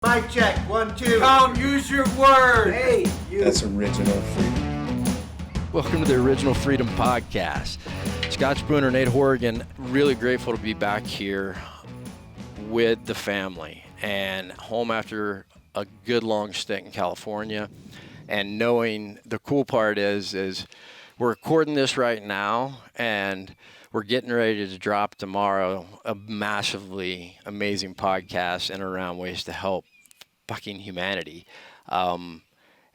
Mic check, 1, 2. Tom, use your word. Hey, you. That's original freedom. Welcome to the Original Freedom Podcast. Scott Spooner, Nate Horrigan, really grateful to be back here with the family and home after a good long stint in California. And knowing the cool part is we're recording this right now and we're getting ready to drop tomorrow a massively amazing podcast in and around ways to help fucking humanity. And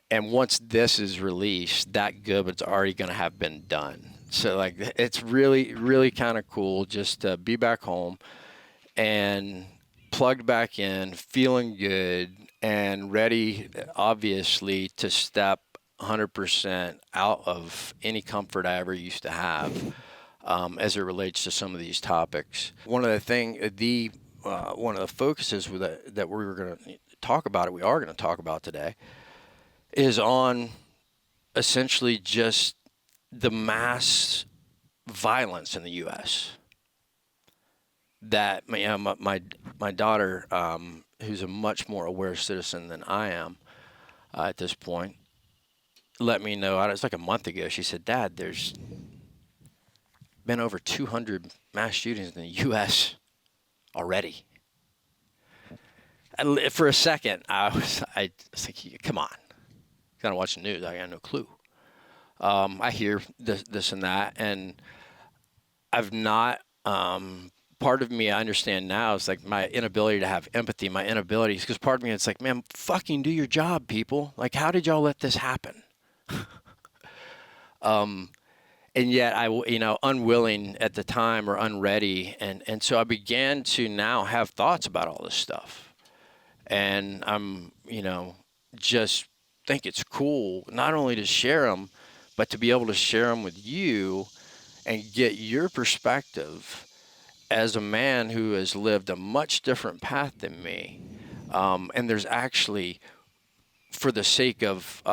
once this is released, that good one's already going to have been done. So like, it's really, really kind of cool just to be back home and plugged back in, feeling good and ready, obviously, to step 100% out of any comfort I ever used to have as it relates to some of these topics. One of the focuses that we are going to talk about today is on essentially just the mass violence in the U.S. That my daughter, who's a much more aware citizen than I am at this point, let me know. It's like a month ago. She said, "Dad, there's been over 200 mass shootings in the U.S. already." For a second, I was like, "Come on." Kind of watch the news. I got no clue. I hear this and that, and I've not. Part of me, I understand now, is like my inability to have empathy. My inability, because part of me, it's like, man, fucking do your job, people. Like, how did y'all let this happen? And yet, unwilling at the time or unready, and so I began to now have thoughts about all this stuff, and I'm, just think it's cool not only to share them, but to be able to share them with you and get your perspective as a man who has lived a much different path than me. And there's actually, for the sake of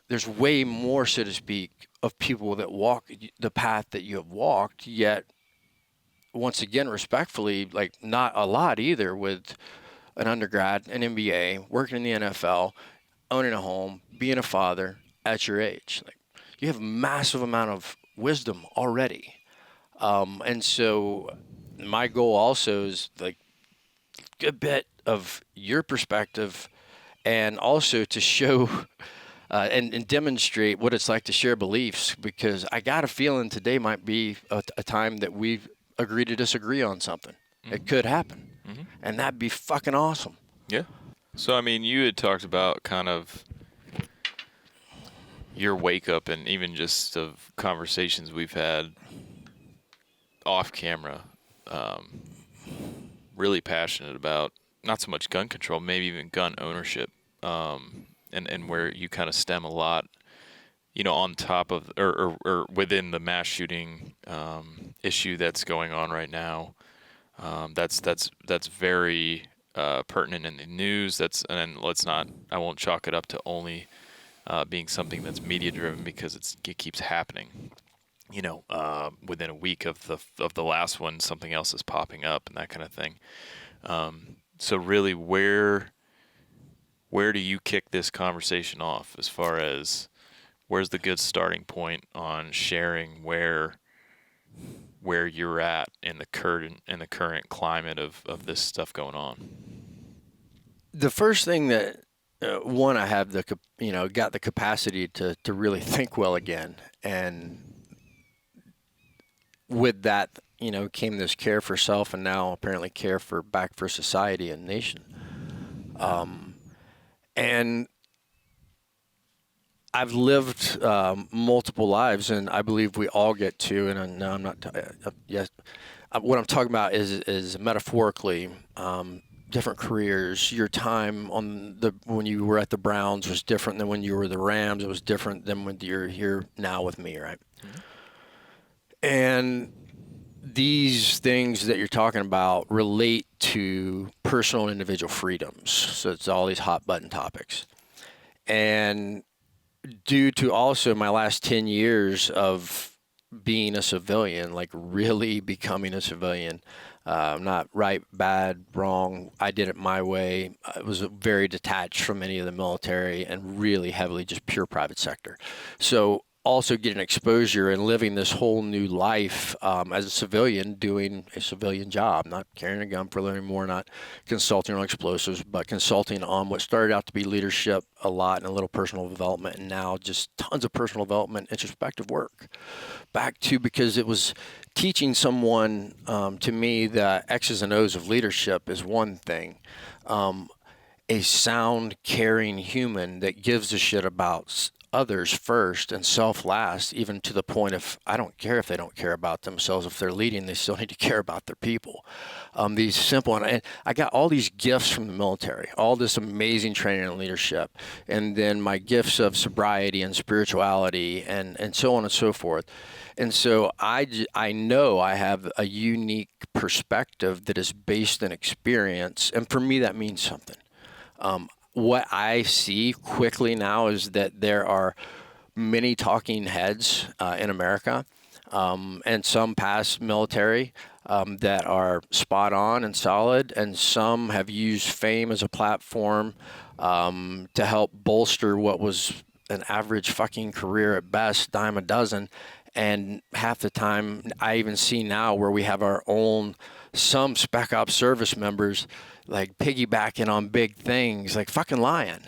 there's way more, so to speak, of people that walk the path that you have walked, yet once again, respectfully, like not a lot either, with an undergrad, an MBA, working in the NFL, owning a home, being a father at your age. Like, you have a massive amount of wisdom already. And so my goal also is like a good bit of your perspective, and also to show and demonstrate what it's like to share beliefs, because I got a feeling today might be a time that we agree to disagree on something. Mm-hmm. It could happen. Mm-hmm. And that'd be fucking awesome. Yeah. So, I mean, you had talked about kind of your wake up, and even just of conversations we've had off camera, really passionate about not so much gun control, maybe even gun ownership, and where you kind of stem a lot, on top of or within the mass shooting issue that's going on right now. That's very pertinent in the news. I won't chalk it up to only being something that's media driven, because it keeps happening. Within a week of the last one, something else is popping up and that kind of thing. So really, where do you kick this conversation off, as far as where's the good starting point on sharing where you're at in the current climate of this stuff going on? The first thing that I have got the capacity to really think well again, and with that, came this care for self, and now apparently care for back for society and nation. And I've lived multiple lives, and I believe we all get to. And no, I'm not. Yes, what I'm talking about is metaphorically different careers. Your time when you were at the Browns was different than when you were the Rams. It was different than when you're here now with me, right? Mm-hmm. And these things that you're talking about relate to personal individual freedoms. So it's all these hot button topics. And due to also my last 10 years of being a civilian, like really becoming a civilian, Not right, bad, wrong. I did it my way. I was very detached from any of the military and really heavily just pure private sector. So also getting exposure and living this whole new life as a civilian, doing a civilian job, not carrying a gun for a living anymore, not consulting on explosives, but consulting on what started out to be leadership a lot and a little personal development, and now just tons of personal development, introspective work. Back to, because it was teaching someone, to me, the X's and O's of leadership is one thing. A sound, caring human that gives a shit about others first and self last, even to the point of, I don't care if they don't care about themselves. If they're leading, they still need to care about their people. These simple, and I got all these gifts from the military, all this amazing training and leadership, and then my gifts of sobriety and spirituality and so on and so forth. And so I know I have a unique perspective that is based in experience, and for me that means something. What I see quickly now is that there are many talking heads in America, and some past military that are spot on and solid, and some have used fame as a platform to help bolster what was an average fucking career at best, dime a dozen. And half the time, I even see now where we have our own, some Spec Ops service members like piggybacking on big things, like fucking lying.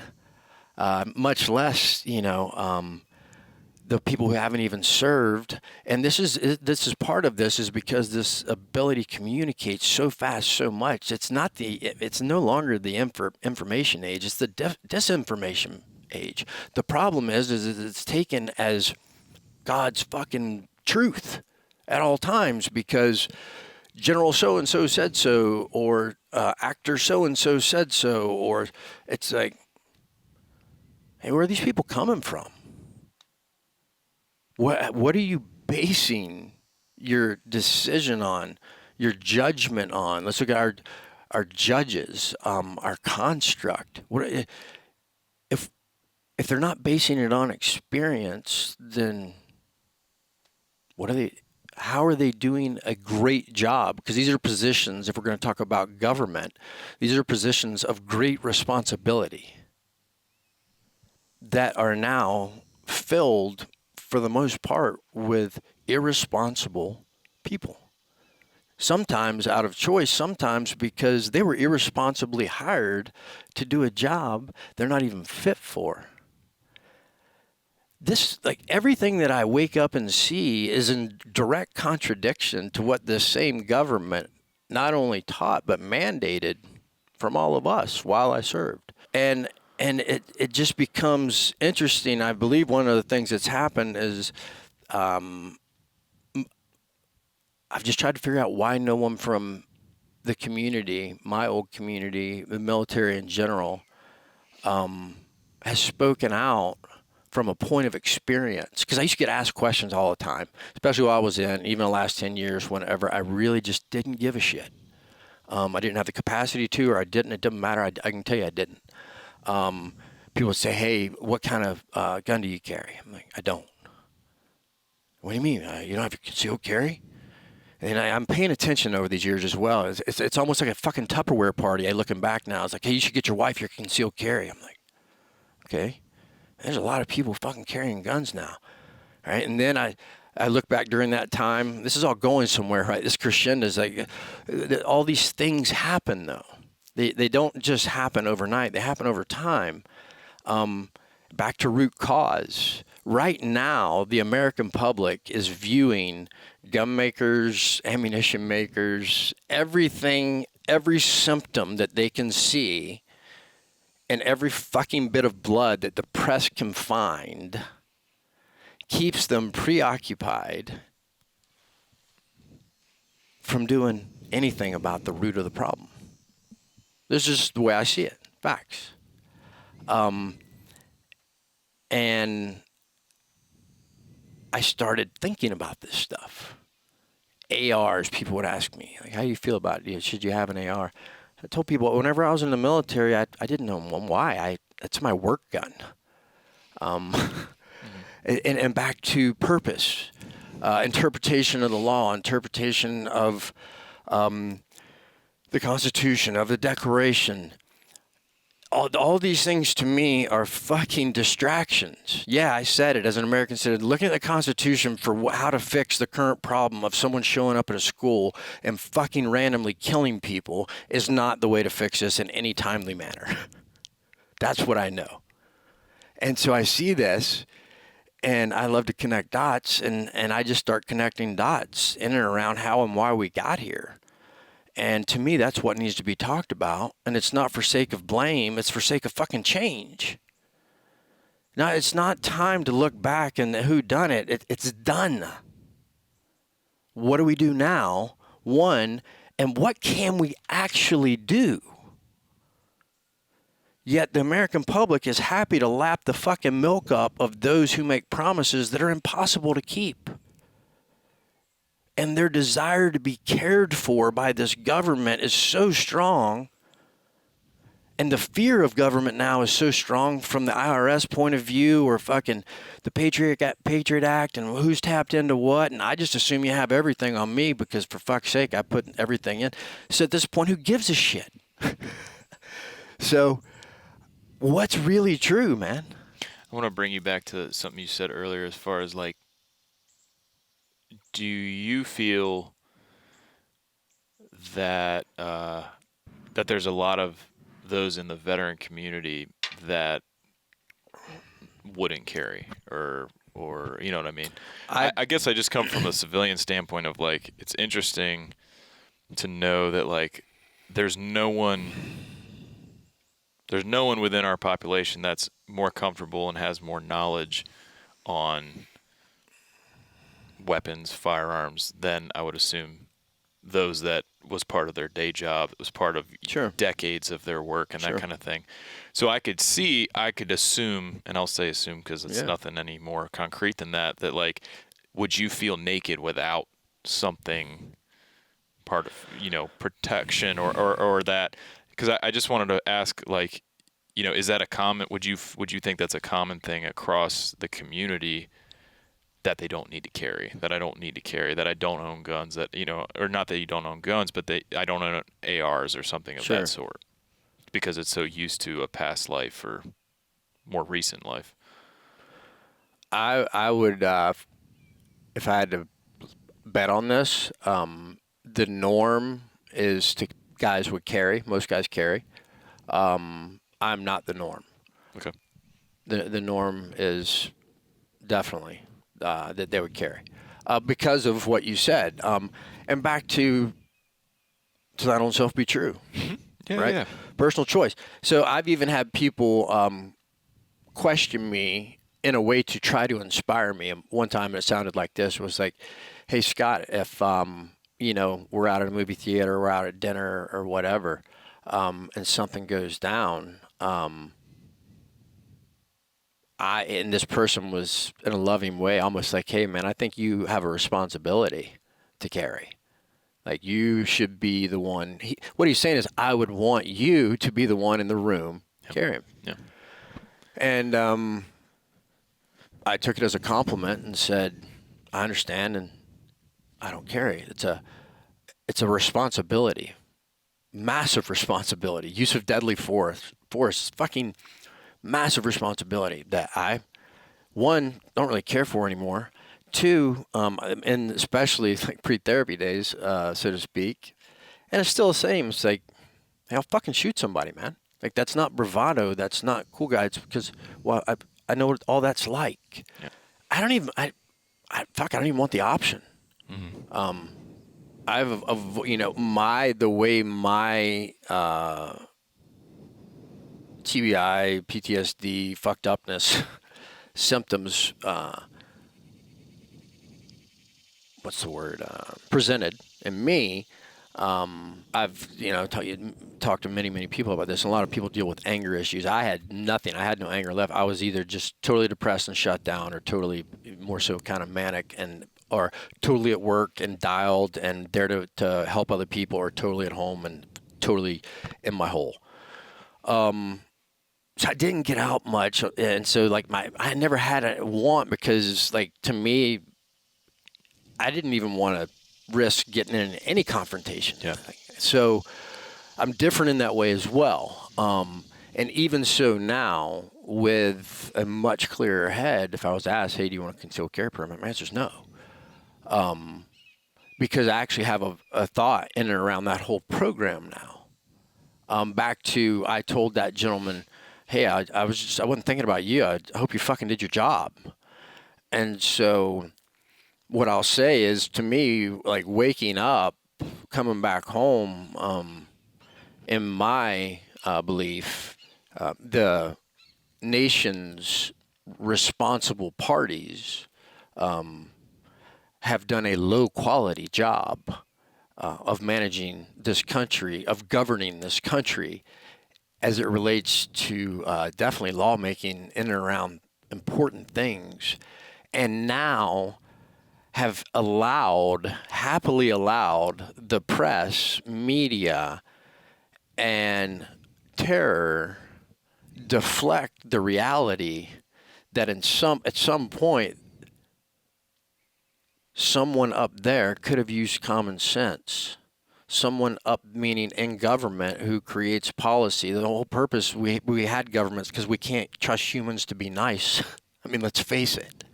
Much less, the people who haven't even served. And this is part of this, is because this ability to communicate so fast, so much. It's no longer the information age. It's the disinformation age. The problem is it's taken as God's fucking truth at all times, because General so-and-so said so, or actor so-and-so said so, or it's like, hey, where are these people coming from? What are you basing your decision on, your judgment on? Let's look at our judges, our construct. If they're not basing it on experience, then how are they doing a great job? Because these are positions, if we're going to talk about government, these are positions of great responsibility that are now filled, for the most part, with irresponsible people. Sometimes out of choice, sometimes because they were irresponsibly hired to do a job they're not even fit for. This, like, everything that I wake up and see is in direct contradiction to what this same government not only taught but mandated from all of us while I served. And it just becomes interesting. I believe one of the things that's happened is I've just tried to figure out why no one from the community, my old community, the military in general, has spoken out from a point of experience. Because I used to get asked questions all the time, especially while I was in, even the last 10 years, whenever I really just didn't give a shit. I didn't have the capacity to, or I didn't. It didn't matter. I can tell you I didn't. People would say, hey, what kind of gun do you carry? I'm like, I don't. What do you mean? You don't have a concealed carry? And I'm paying attention over these years as well. It's almost like a fucking Tupperware party. Looking back now, it's like, hey, you should get your wife your concealed carry. I'm like, okay. There's a lot of people fucking carrying guns now, right? And then I look back during that time. This is all going somewhere, right? This crescendo is like, all these things happen, though. They don't just happen overnight. They happen over time. Back to root cause. Right now, the American public is viewing gun makers, ammunition makers, everything, every symptom that they can see, and every fucking bit of blood that the press can find keeps them preoccupied from doing anything about the root of the problem. This is the way I see it. Facts. And I started thinking about this stuff. ARs, people would ask me, like, how do you feel about it? Should you have an AR? I told people, whenever I was in the military, I didn't know why. It's my work gun. And back to purpose, interpretation of the law, interpretation of the Constitution, of the Declaration. All these things to me are fucking distractions. Yeah, I said it as an American citizen. Looking at the Constitution for how to fix the current problem of someone showing up at a school and fucking randomly killing people is not the way to fix this in any timely manner. That's what I know. And so I see this, and I love to connect dots, and I just start connecting dots in and around how and why we got here. And to me, that's what needs to be talked about. And it's not for sake of blame. It's for sake of fucking change. Now, it's not time to look back and who done it. It's done. What do we do now? One, and what can we actually do? Yet the American public is happy to lap the fucking milk up of those who make promises that are impossible to keep. And their desire to be cared for by this government is so strong. And the fear of government now is so strong from the IRS point of view, or fucking the Patriot Act and who's tapped into what. And I just assume you have everything on me because, for fuck's sake, I put everything in. So at this point, who gives a shit? So what's really true, man? I want to bring you back to something you said earlier as far as like, do you feel that that there's a lot of those in the veteran community that wouldn't carry, or you know what I mean? I guess I just come from a civilian standpoint of like, it's interesting to know that like there's no one within our population that's more comfortable and has more knowledge on weapons, firearms, than I would assume those that was part of their day job, it was part of decades of their work and that kind of thing. So I could assume, and I'll say assume because it's nothing any more concrete than that like, would you feel naked without something part of, protection or that? Because I just wanted to ask, like, is that a common, would you think that's a common thing across the community, that they don't need to carry, that I don't need to carry, that I don't own guns, that, or not that you don't own guns, but I don't own ARs or something of that sort, because it's so used to a past life or more recent life? I would, if I had to bet on this, the norm is to guys would carry. Most guys carry. I'm not the norm. Okay. The norm is definitely that they would carry because of what you said. And back to thine own self be true. Mm-hmm. Yeah, right? Yeah. Personal choice. So I've even had people question me in a way to try to inspire me. And one time it sounded like this. It was like, hey, Scott, if, we're out at a movie theater, we're out at dinner or whatever, and something goes down, and this person was in a loving way, almost like, hey, man, I think you have a responsibility to carry. Like, you should be the one. What he's saying is, I would want you to be the one in the room carrying. Yeah. And I took it as a compliment and said, I understand, and I don't carry. It's a responsibility, massive responsibility. Use of deadly force, fucking massive responsibility that I, one, don't really care for anymore. Two, and especially like pre-therapy days, so to speak, and it's still the same. It's like, hey, I'll fucking shoot somebody, man. Like, that's not bravado. That's not cool, guys. Because, well, I know what all that's like. Yeah. I don't even want the option. Mm-hmm. The way my TBI, PTSD, fucked upness symptoms, presented in me. I've talked to many people about this, and a lot of people deal with anger issues. I had nothing. I had no anger left. I was either just totally depressed and shut down, or totally more so kind of manic, or totally at work and dialed and there to help other people, or totally at home and totally in my hole. So I didn't get out much, and so like I never had a want, because like, to me, I didn't even want to risk getting in any confrontation. Yeah. So I'm different in that way as well. And even so now, with a much clearer head, if I was asked, hey, do you want a concealed carry permit? My answer is no. Because I actually have a thought in and around that whole program now. Back to, I told that gentleman, hey, I wasn't thinking about you. I hope you fucking did your job. And so what I'll say is, to me, like waking up, coming back home, in my belief, the nation's responsible parties have done a low-quality job of managing this country, of governing this country, as it relates to definitely lawmaking in and around important things, and now have happily allowed the press, media, and terror deflect the reality that at some point someone up there could have used common sense. Someone up, meaning in government, who creates policy. The whole purpose we had governments because we can't trust humans to be nice. I mean, let's face it.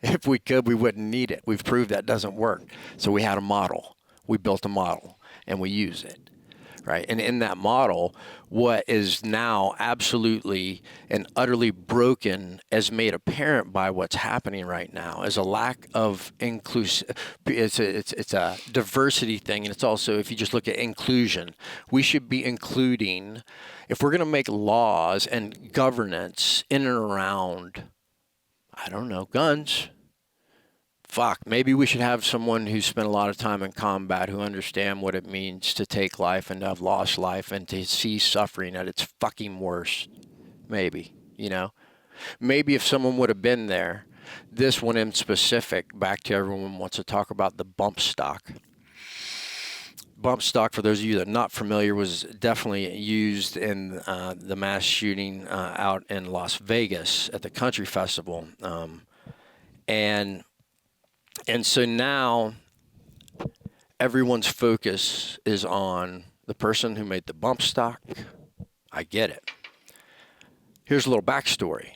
If we could, we wouldn't need it. We've proved that doesn't work. So we had a model. We built a model, and we use it. Right? And in that model, what is now absolutely and utterly broken, as made apparent by what's happening right now, is a lack of inclusive. It's a diversity thing, and it's also, if you just look at inclusion, we should be including, if we're going to make laws and governance in and around, I don't know, guns. Fuck, maybe we should have someone who spent a lot of time in combat, who understand what it means to take life and to have lost life and to see suffering at its fucking worst. Maybe, you know? Maybe if someone would have been there, this one in specific, back to everyone wants to talk about the bump stock. Bump stock, for those of you that are not familiar, was definitely used in the mass shooting out in Las Vegas at the Country Festival. And so now everyone's focus is on the person who made the bump stock. I get it. Here's a little backstory.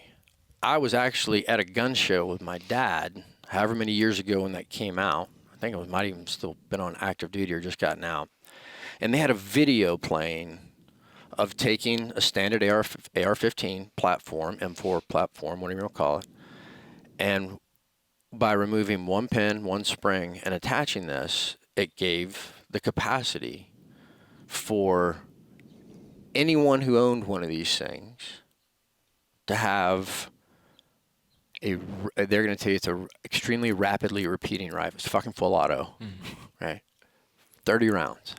I was actually at a gun show with my dad, however many years ago when that came out. I think it might even still been on active duty or just gotten out. And they had a video playing of taking a standard AR-15 platform, M4 platform, whatever you want to call it, and by removing one pin, one spring, and attaching this, it gave the capacity for anyone who owned one of these things to have they're going to tell you it's a extremely rapidly repeating rifle. It's fucking full auto, right? 30 rounds.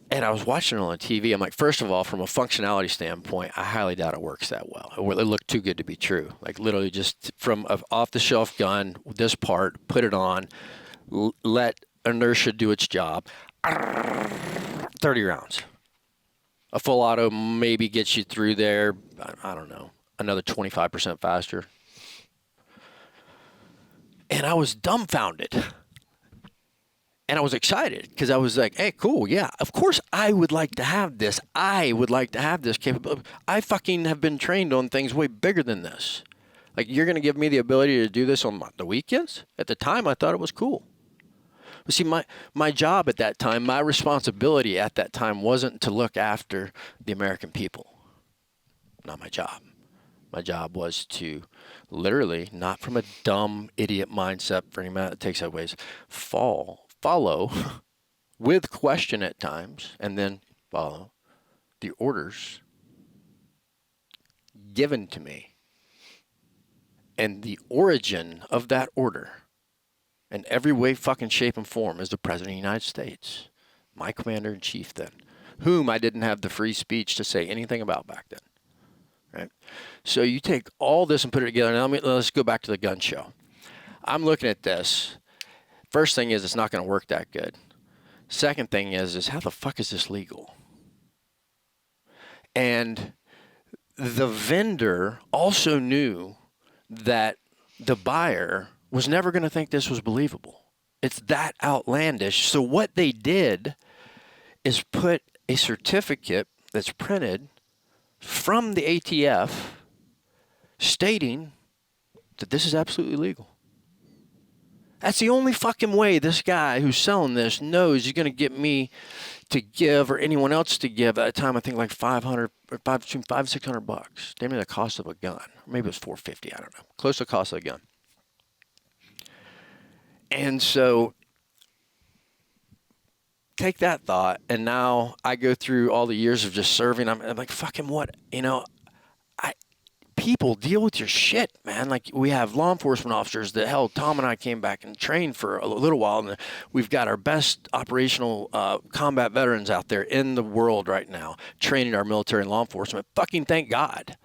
And I was watching it on TV. I'm like, first of all, from a functionality standpoint, I highly doubt it works that well. It looked too good to be true. Like literally just from an off-the-shelf gun, this part, put it on, let inertia do its job. 30 rounds. A full auto maybe gets you through there, I don't know, another 25% faster. And I was dumbfounded. And I was excited because I was like, hey, cool, yeah, of course I would like to have this. I would like to have this capability. I fucking have been trained on things way bigger than this. Like, you're going to give me the ability to do this on the weekends? At the time, I thought it was cool. But see, my job at that time, my responsibility at that time wasn't to look after the American people. Not my job. My job was to literally, not from a dumb idiot mindset for any man that takes that ways, follow with question at times, and then follow the orders given to me. And the origin of that order, in every way, fucking shape, and form, is the President of the United States, my commander-in-chief then, whom I didn't have the free speech to say anything about back then. Right? So you take all this and put it together. Now let's go back to the gun show. I'm looking at this. First thing is, it's not going to work that good. Second thing is how the fuck is this legal? And the vendor also knew that the buyer was never going to think this was believable. It's that outlandish. So what they did is put a certificate that's printed from the ATF stating that this is absolutely legal. That's the only fucking way this guy who's selling this knows he's going to get me to give, or anyone else to give, at a time I think like $500 or between $500 and $600. Damn near the cost of a gun. Maybe it was $450, I don't know. Close to the cost of a gun. And so take that thought, and now I go through all the years of just serving. I'm like, fucking what? You know, people deal with your shit, man. Like, we have law enforcement officers that, hell, Tom and I came back and trained for a little while, and we've got our best operational combat veterans out there in the world right now training our military and law enforcement. Fucking thank God.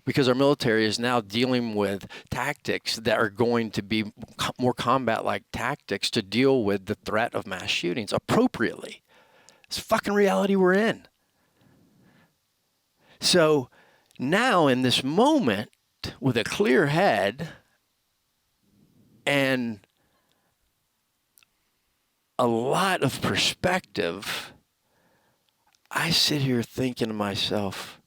Because our military is now dealing with tactics that are going to be more combat-like tactics to deal with the threat of mass shootings appropriately. It's fucking reality we're in. So now in this moment, with a clear head and a lot of perspective, I sit here thinking to myself,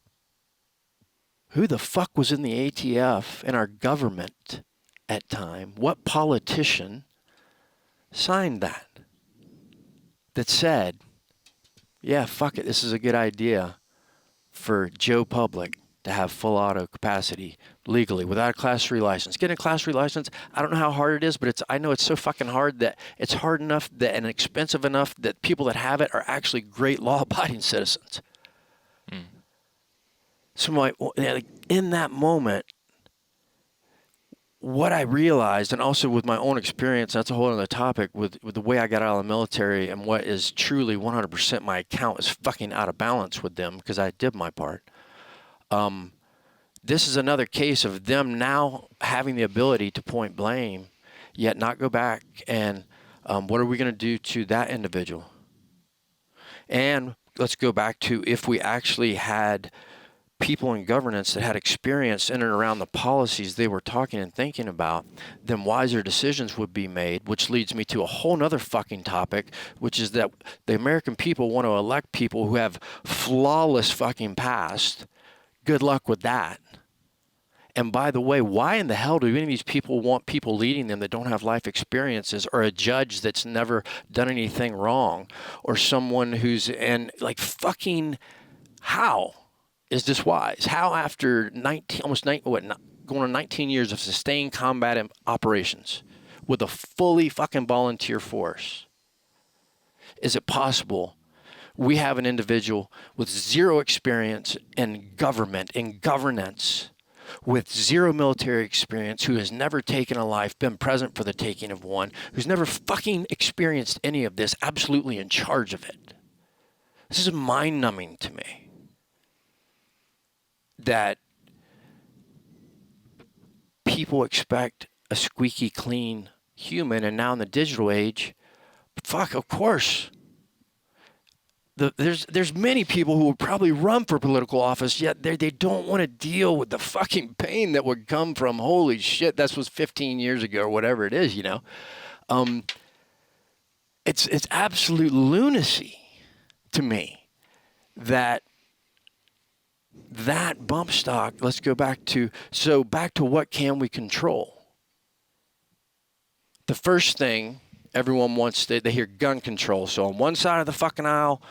who the fuck was in the ATF and our government at time? What politician signed that said, yeah, fuck it, this is a good idea for Joe Public to have full auto capacity legally without a Class 3 license. Getting a Class 3 license, I don't know how hard it is, but I know it's so fucking hard that it's hard enough that and expensive enough that people that have it are actually great law-abiding citizens. So in that moment, what I realized, and also with my own experience, that's a whole other topic, with the way I got out of the military and what is truly 100% my account is fucking out of balance with them because I did my part. This is another case of them now having the ability to point blame, yet not go back and what are we going to do to that individual? And let's go back to if we actually had people in governance that had experience in and around the policies they were talking and thinking about, then wiser decisions would be made, which leads me to a whole nother fucking topic, which is that the American people want to elect people who have flawless fucking past. Good luck with that. And by the way, why in the hell do any of these people want people leading them that don't have life experiences, or a judge that's never done anything wrong, or someone who's in, like, fucking, how is this wise? How, after going on 19 years of sustained combat operations with a fully fucking volunteer force, is it possible we have an individual with zero experience in government, in governance, with zero military experience, who has never taken a life, been present for the taking of one, who's never fucking experienced any of this, absolutely in charge of it? This is mind-numbing to me. That people expect a squeaky clean human, and now in the digital age, fuck, of course. There's many people who would probably run for political office, yet they don't want to deal with the fucking pain that would come from, holy shit, that was 15 years ago or whatever it is, you know. It's absolute lunacy to me that bump stock, let's go back to what can we control? The first thing everyone wants, they hear gun control. So on one side of the fucking aisle,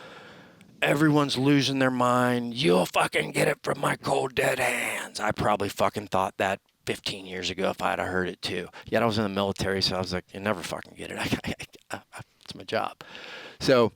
everyone's losing their mind. You'll fucking get it from my cold dead hands. I probably fucking thought that 15 years ago if I'd have heard it too. Yet I was in the military, so I was like, you never fucking get it. It's my job. So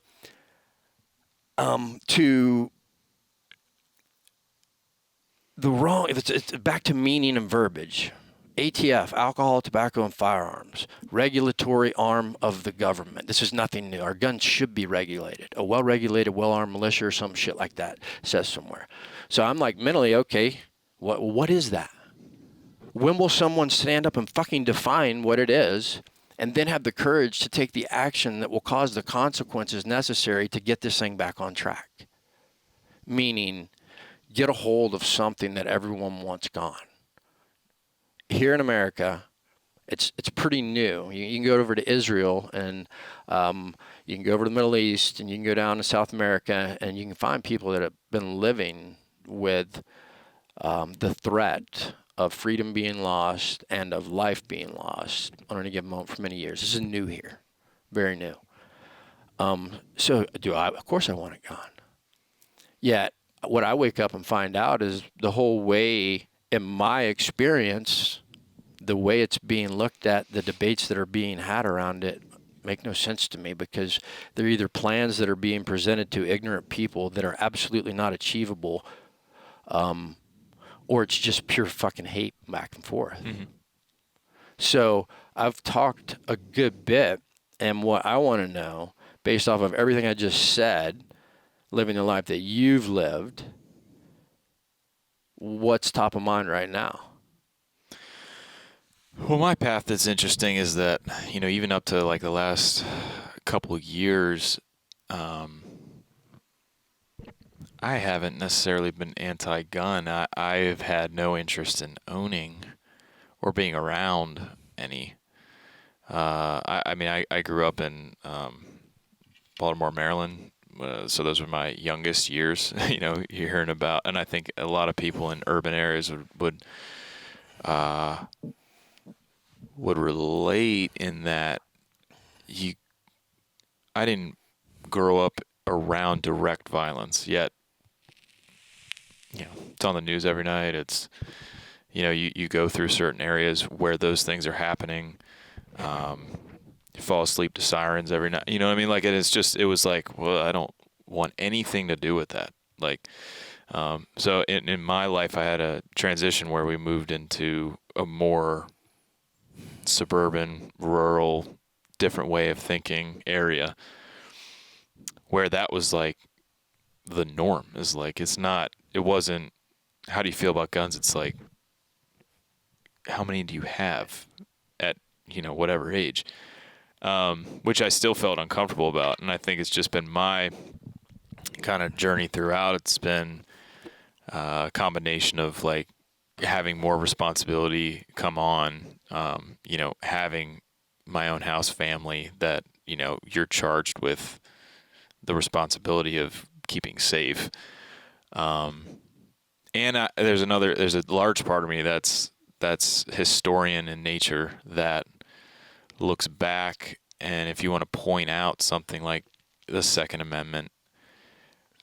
it's back to meaning and verbiage. ATF, alcohol, tobacco, and firearms, regulatory arm of the government. This is nothing new. Our guns should be regulated. A well-regulated, well-armed militia or some shit like that says somewhere. So I'm like, mentally, okay, what is that? When will someone stand up and fucking define what it is, and then have the courage to take the action that will cause the consequences necessary to get this thing back on track? Meaning, get a hold of something that everyone wants gone. Here in America, It's pretty new. You can go over to Israel, and you can go over to the Middle East, and you can go down to South America, and you can find people that have been living with the threat of freedom being lost and of life being lost on any given moment for many years. This is new here, very new. So of course I want it gone. Yet what I wake up and find out is the whole way, in my experience, the way it's being looked at, the debates that are being had around it make no sense to me, because they're either plans that are being presented to ignorant people that are absolutely not achievable, or it's just pure fucking hate back and forth. Mm-hmm. So I've talked a good bit, and what I want to know, based off of everything I just said, living the life that you've lived, what's top of mind right now? Well, my path that's interesting is that, even up to like the last couple of years, I haven't necessarily been anti-gun. I've had no interest in owning or being around any. I grew up in Baltimore, Maryland. So those were my youngest years, you're hearing about, and I think a lot of people in urban areas would relate in that I didn't grow up around direct violence, yet it's on the news every night. It's you go through certain areas where those things are happening. You fall asleep to sirens every night. You know what I mean? Like, it was like, well, I don't want anything to do with that. Like, so in my life, I had a transition where we moved into a more suburban, rural, different way of thinking area, where that was like the norm. Is like, it wasn't, how do you feel about guns? It's like, how many do you have at, whatever age? Which I still felt uncomfortable about. And I think it's just been my kind of journey throughout. It's been a combination of like having more responsibility come on, having my own house, family that, you're charged with the responsibility of keeping safe. And there's a large part of me that's historian in nature that looks back, and if you want to point out something like the Second Amendment,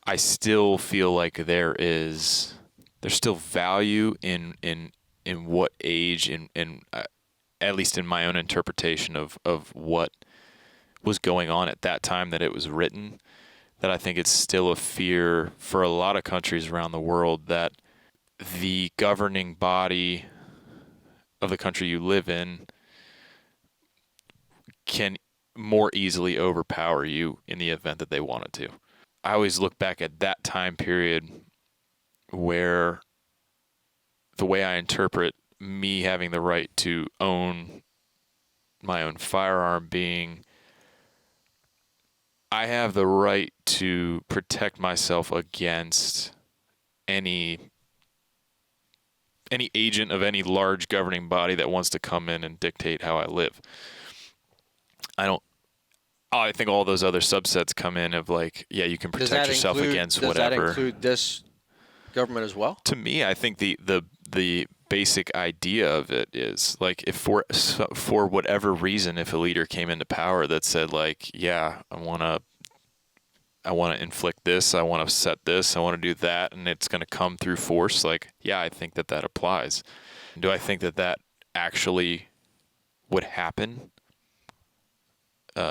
I still feel like there's still value in what age, in at least in my own interpretation of what was going on at that time that it was written, that I think it's still a fear for a lot of countries around the world that the governing body of the country you live in can more easily overpower you in the event that they wanted to. I always look back at that time period where the way I interpret me having the right to own my own firearm being, I have the right to protect myself against any agent of any large governing body that wants to come in and dictate how I live. I think all those other subsets come in of like, yeah, you can protect yourself against whatever. Does that include this government as well? To me, I think the basic idea of it is like, if for whatever reason, if a leader came into power that said like, yeah, I want to inflict this, I want to set this, I want to do that, and it's going to come through force, like, yeah, I think that applies. Do I think that actually would happen?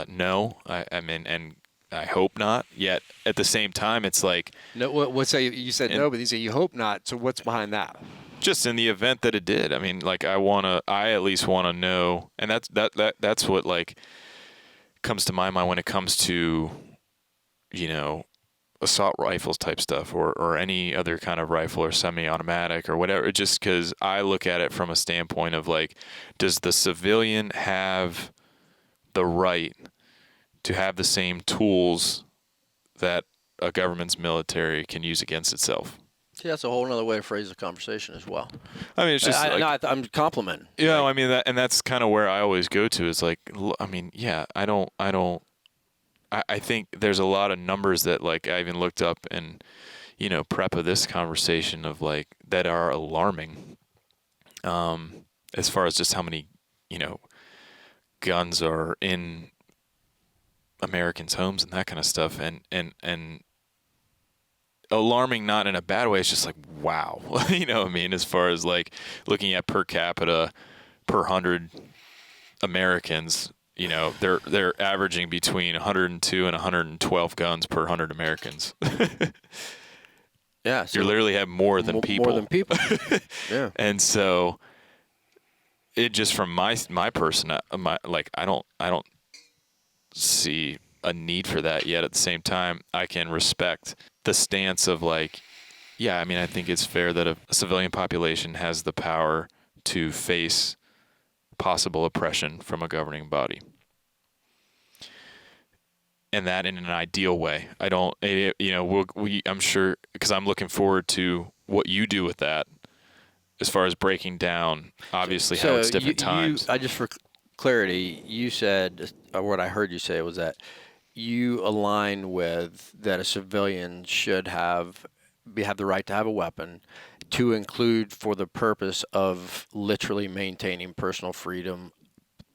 No, I mean, and I hope not. Yet at the same time, it's like, no. What's that? You said no, but you say you hope not. So what's behind that? Just in the event that it did. I mean, like, I at least want to know, and that's what like comes to my mind when it comes to, assault rifles type stuff, or any other kind of rifle or semi-automatic or whatever. Just because I look at it from a standpoint of like, does the civilian have the right to have the same tools that a government's military can use against itself? See, that's a whole other way to phrase the conversation as well. I mean, it's just I'm complimenting. you know, I mean, and that's kind of where I always go to is like, I mean, yeah, I think there's a lot of numbers that like I even looked up and, you know, prep of this conversation of like that are alarming, as far as just how many, you know, guns are in Americans' homes and that kind of stuff, and alarming not in a bad way. It's just like, wow, you know what I mean? As far as like looking at per capita per 100 Americans, you know, they're averaging between 102 and 112 guns per 100 Americans. Yeah, so you literally have more than people. More than people. Yeah. And so it just from my person, I don't see a need for that yet. At the same time, I can respect the stance of like, yeah, I mean, I think it's fair that a civilian population has the power to face possible oppression from a governing body. And that in an ideal way. I don't, you know, I'm sure, because I'm looking forward to what you do with that as far as breaking down, obviously, how it's different times. I just for clarity, you said, or what I heard you say was that you align with that a civilian should have the right to have a weapon, to include for the purpose of literally maintaining personal freedom,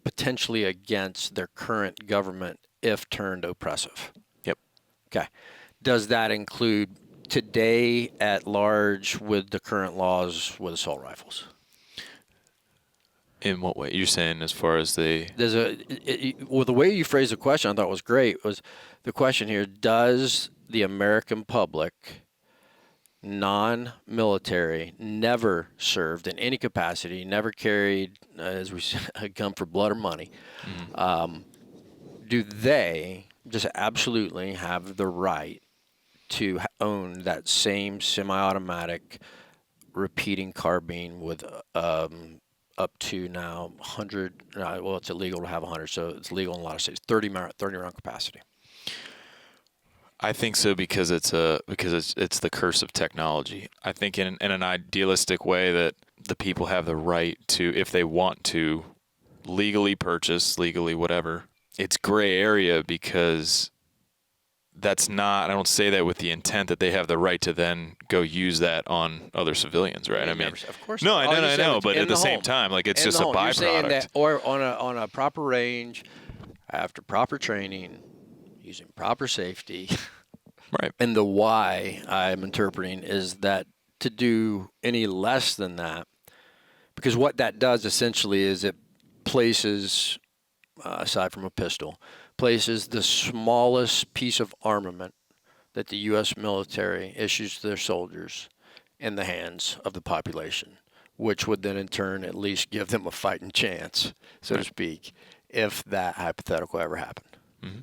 potentially against their current government if turned oppressive. Yep. Okay. Does that include today at large with the current laws with assault rifles? In what way? You're saying as far as the way you phrased the question, I thought was great. Was the question here: does the American public, non-military, never served in any capacity, never carried, as we said, a gun for blood or money, do they just absolutely have the right to own that same semi-automatic repeating carbine with up to now 100? Well, it's illegal to have 100, so it's legal in a lot of states. 30 round capacity. I think so because it's the curse of technology. I think in an idealistic way that the people have the right to, if they want to, legally purchase, legally whatever. It's gray area because that's not, I don't say that with the intent that they have the right to then go use that on other civilians, right? I mean, of course. no, I know, but at the same time, like it's just a byproduct. You're saying that, or on a proper range, after proper training, using proper safety. Right. And the why I'm interpreting is that to do any less than that, because what that does essentially is it places, aside from a pistol, places the smallest piece of armament that the U.S. military issues to their soldiers in the hands of the population, which would then in turn at least give them a fighting chance, so to speak, if that hypothetical ever happened. Mm-hmm.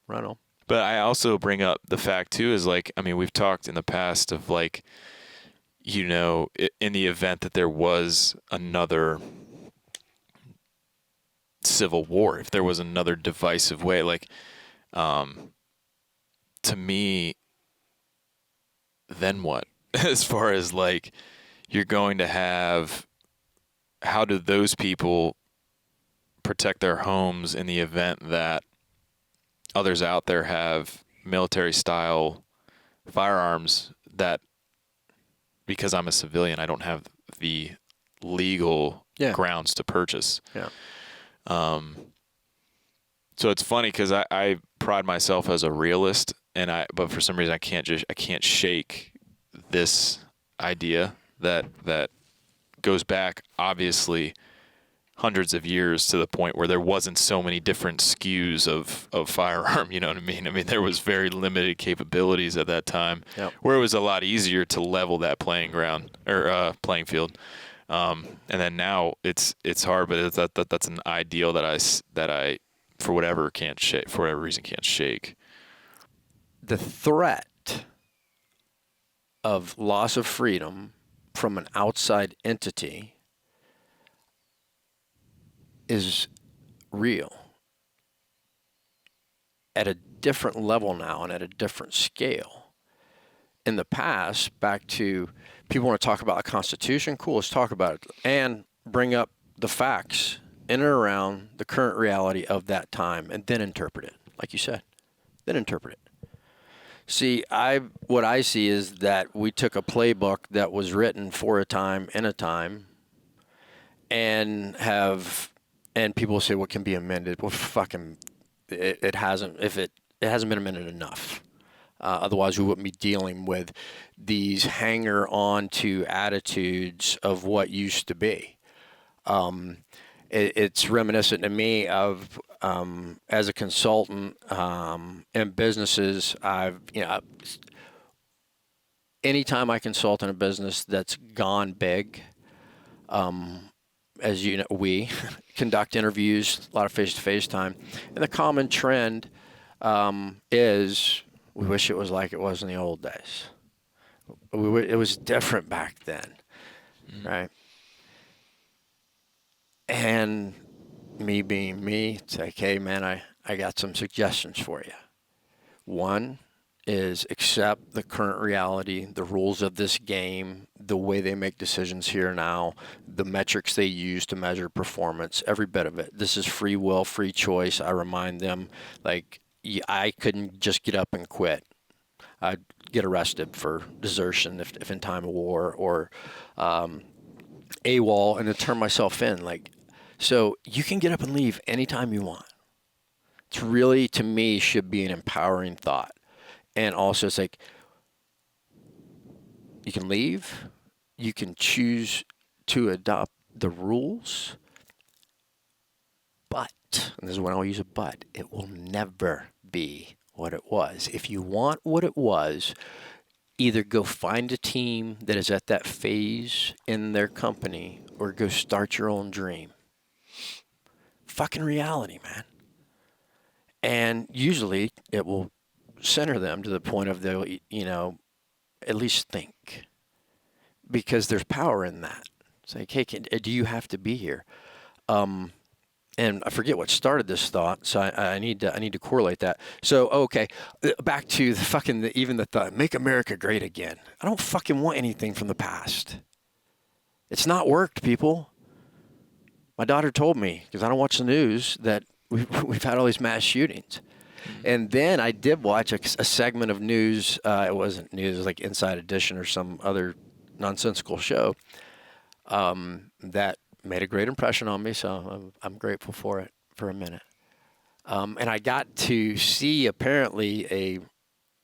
Right on. But I also bring up the fact too is like, I mean, we've talked in the past of like, you know, in the event that there was another civil war, if there was another divisive way, like, to me, then what? As far as like, you're going to have, how do those people protect their homes in the event that others out there have military style firearms that, because I'm a civilian, I don't have the legal grounds to purchase. Yeah. So it's funny because I pride myself as a realist, but for some reason I can't shake this idea that goes back obviously hundreds of years to the point where there wasn't so many different SKUs of firearm, you know what I mean? I mean, there was very limited capabilities at that time, where it was a lot easier to level that playing field. And then now it's hard, but that's an ideal that I for whatever reason can't shake. The threat of loss of freedom from an outside entity is real at a different level now and at a different scale. in the past, back to people want to talk about the Constitution. Cool, let's talk about it and bring up the facts in and around the current reality of that time, and then interpret it, like you said. Then interpret it. See, what I see is that we took a playbook that was written for a time, in a time, and people say what can be amended. Well, fucking, it hasn't. If it hasn't been amended enough. Otherwise, we wouldn't be dealing with these hanger-on to attitudes of what used to be. It's reminiscent to me of, as a consultant in businesses, anytime I consult in a business that's gone big, as you know, we conduct interviews, a lot of face-to-face time, and the common trend is we wish it was like it was in the old days. It was different back then, right? And me being me, it's like, hey, man, I got some suggestions for you. One is accept the current reality, the rules of this game, the way they make decisions here now, the metrics they use to measure performance, every bit of it. This is free will, free choice. I remind them, like, I couldn't just get up and quit. I'd get arrested for desertion if in time of war, or AWOL, and then turn myself in. Like, so you can get up and leave anytime you want. It's really, to me, should be an empowering thought. And also, it's like, you can leave, you can choose to adopt the rules, but, and this is when I'll use a but, it will never be what it was. If you want what it was, either go find a team that is at that phase in their company, or go start your own dream. Fucking reality, man. And usually it will center them to the point of they'll, at least think. Because there's power in that. It's like, hey, do you have to be here? And I forget what started this thought, so I need to correlate that. So, okay, back to even the thought, make America great again. I don't fucking want anything from the past. It's not worked, people. My daughter told me, because I don't watch the news, that we've had all these mass shootings. And then I did watch a segment of news. It wasn't news, it was like Inside Edition or some other nonsensical show that made a great impression on me, so I'm grateful for it for a minute. And I got to see, apparently, a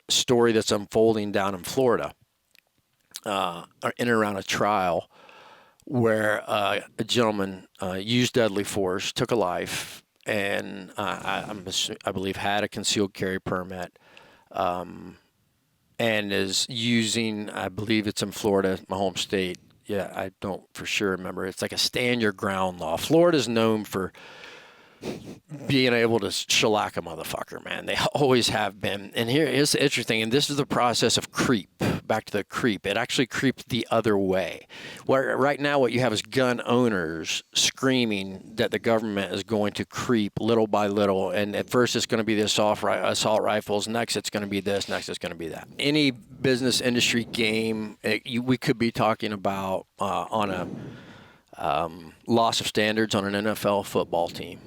story that's unfolding down in Florida, in and around a trial where a gentleman used deadly force, took a life, and I believe had a concealed carry permit, and is using, I believe it's in Florida, my home state. Yeah, I don't for sure remember. It's like a stand your ground law. Florida's known for being able to shellac a motherfucker, man. They always have been. And here's the interesting, and this is the process of creep. Back to the creep. It actually creeps the other way. Where right now what you have is gun owners screaming that the government is going to creep little by little. And at first it's going to be the assault rifles. Next it's going to be this. Next it's going to be that. Any business industry game, we could be talking about on a loss of standards on an NFL football team.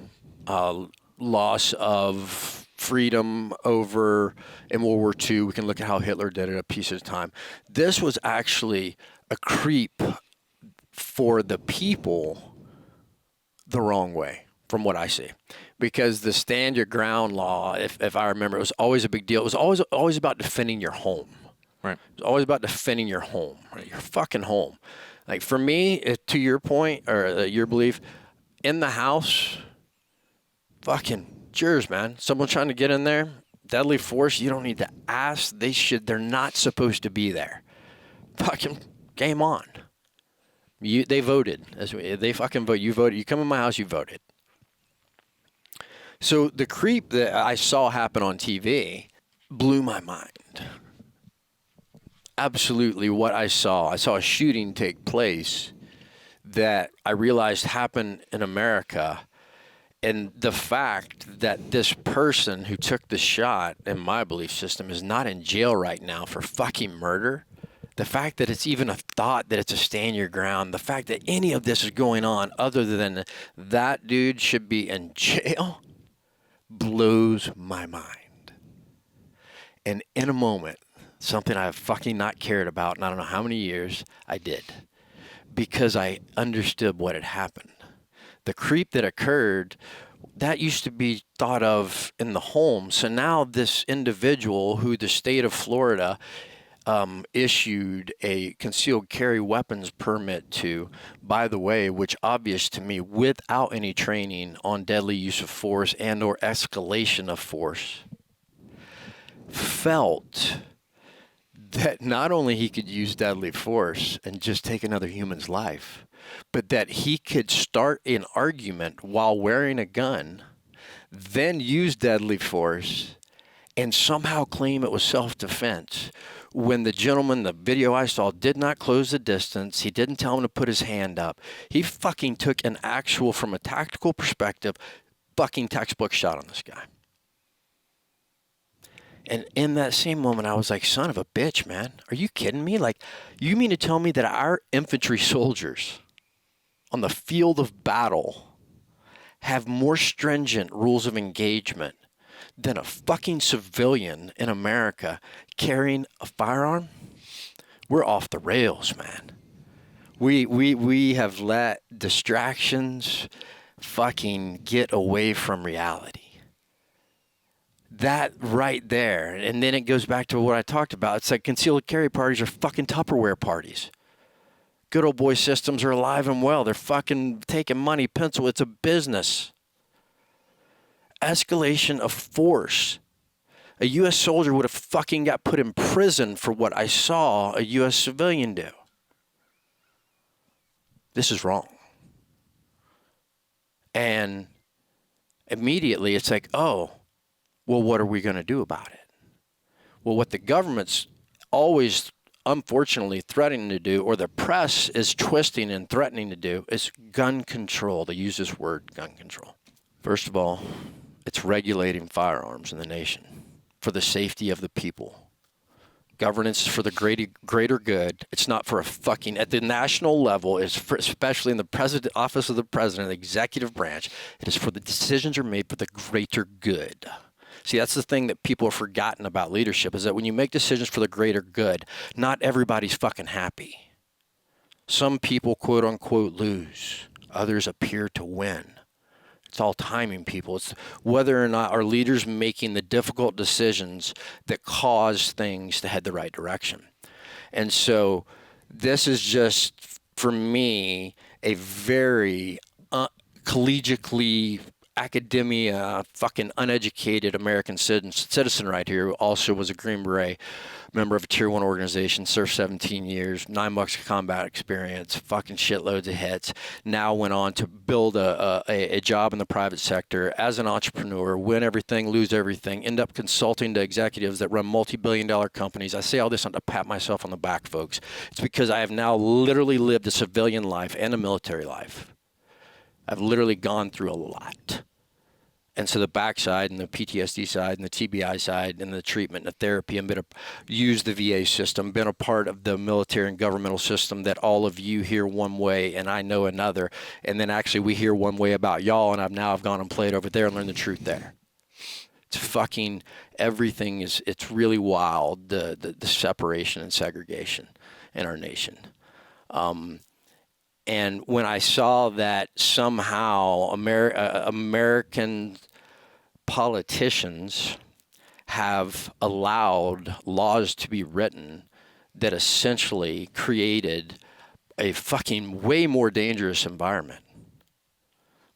Loss of freedom over in World War II. We can look at how Hitler did it a piece at a time. This was actually a creep for the people the wrong way, from what I see. Because the stand your ground law, if I remember, it was always a big deal. It was always about defending your home. Right. It was always about defending your home, right? Your fucking home. Like, for me, to your point, or your belief, in the house, fucking yours, man. Someone trying to get in there, deadly force, you don't need to ask. They're not supposed to be there. Fucking game on. They voted. They fucking vote. You voted. You come in my house, you voted. So the creep that I saw happen on TV blew my mind. Absolutely what I saw. I saw a shooting take place that I realized happened in America. And the fact that this person who took the shot, in my belief system, is not in jail right now for fucking murder, the fact that it's even a thought that it's a stand your ground, the fact that any of this is going on other than that dude should be in jail, blows my mind. And in a moment, something I've fucking not cared about in I don't know how many years, I did. Because I understood what had happened. The creep that occurred, that used to be thought of in the home. So now this individual who the state of Florida issued a concealed carry weapons permit to, by the way, which obvious to me, without any training on deadly use of force and or escalation of force, felt that not only he could use deadly force and just take another human's life, but that he could start an argument while wearing a gun, then use deadly force, and somehow claim it was self-defense. When the gentleman, the video I saw, did not close the distance, he didn't tell him to put his hand up. He fucking took an actual, from a tactical perspective, fucking textbook shot on this guy. And in that same moment, I was like, son of a bitch, man. Are you kidding me? Like, you mean to tell me that our infantry soldiers on the field of battle have more stringent rules of engagement than a fucking civilian in America carrying a firearm? We're off the rails, man. We have let distractions fucking get away from reality. That right there, and then it goes back to what I talked about. It's like concealed carry parties are fucking Tupperware parties. Good old boy systems are alive and well. They're fucking taking money, pencil. It's a business. Escalation of force. A U.S. soldier would have fucking got put in prison for what I saw a U.S. civilian do. This is wrong. And immediately it's like, oh, well, what are we going to do about it? Well, what the government's always, unfortunately, threatening to do, or the press is twisting and threatening to do, is gun control. They use this word, gun control. First of all, it's regulating firearms in the nation for the safety of the people. Governance is for the greater good. It's not for a fucking, at the national level, it's for, especially in the office of the president, the executive branch, it is for the decisions are made for the greater good. See, that's the thing that people have forgotten about leadership, is that when you make decisions for the greater good, not everybody's fucking happy. Some people, quote unquote, lose. Others appear to win. It's all timing, people. It's whether or not our leaders making the difficult decisions that cause things to head the right direction. And so this is just, for me, a very collegiately academia, fucking uneducated American citizen right here, who also was a Green Beret, member of a Tier 1 organization, served 17 years, 9 months of combat experience, fucking shitloads of hits, now went on to build a job in the private sector as an entrepreneur, win everything, lose everything, end up consulting to executives that run multi-billion-dollar companies. I say all this not to pat myself on the back, folks. It's because I have now literally lived a civilian life and a military life. I've literally gone through a lot. And so the backside and the PTSD side and the TBI side and the treatment and the therapy, and used the VA system, been a part of the military and governmental system that all of you hear one way and I know another. And then actually we hear one way about y'all, and I've gone and played over there and learned the truth there. It's fucking, everything is, it's really wild, the separation and segregation in our nation. And when I saw that somehow American politicians have allowed laws to be written that essentially created a fucking way more dangerous environment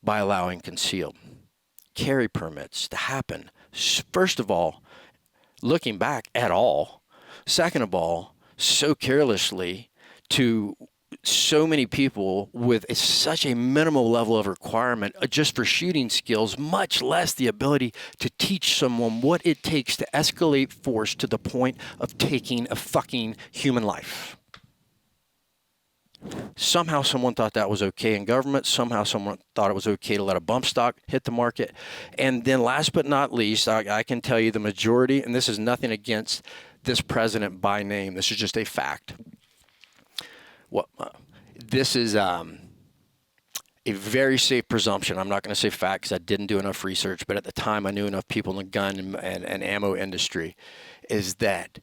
by allowing concealed carry permits to happen. First of all, looking back at all. Second of all, so carelessly to so many people with such a minimal level of requirement just for shooting skills, much less the ability to teach someone what it takes to escalate force to the point of taking a fucking human life. Somehow someone thought that was okay in government. Somehow someone thought it was okay to let a bump stock hit the market. And then last but not least, I can tell you the majority, and this is nothing against this president by name. This is just a fact. This is a very safe presumption. I'm not going to say fact because I didn't do enough research, but at the time I knew enough people in the gun and ammo industry, is that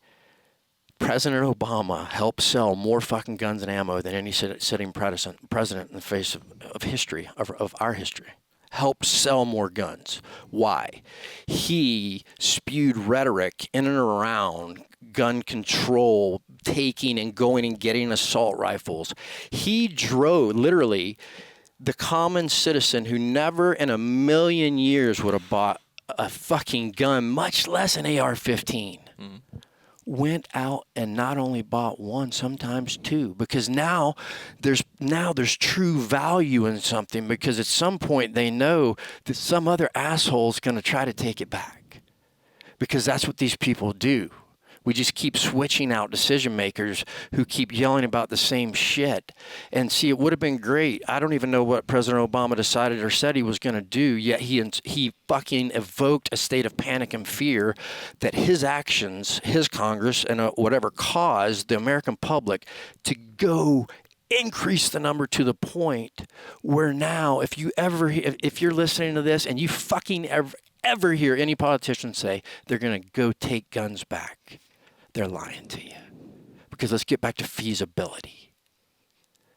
President Obama helped sell more fucking guns and ammo than any sitting president in the face of history, of our history. Helped sell more guns. Why? He spewed rhetoric in and around gun control, taking and going and getting assault rifles. He drove, literally, the common citizen who never in a million years would have bought a fucking gun, much less an AR-15. Went out and not only bought one, sometimes two, because now there's true value in something, because at some point they know that some other asshole is going to try to take it back, because that's what these people do. We just keep switching out decision makers who keep yelling about the same shit. And see, it would have been great. I don't even know what President Obama decided or said he was going to do, yet he fucking evoked a state of panic and fear that his actions, his Congress, and whatever caused the American public to go increase the number to the point where now, if you're listening to this and you fucking ever hear any politician say they're going to go take guns back, they're lying to you. Because let's get back to feasibility.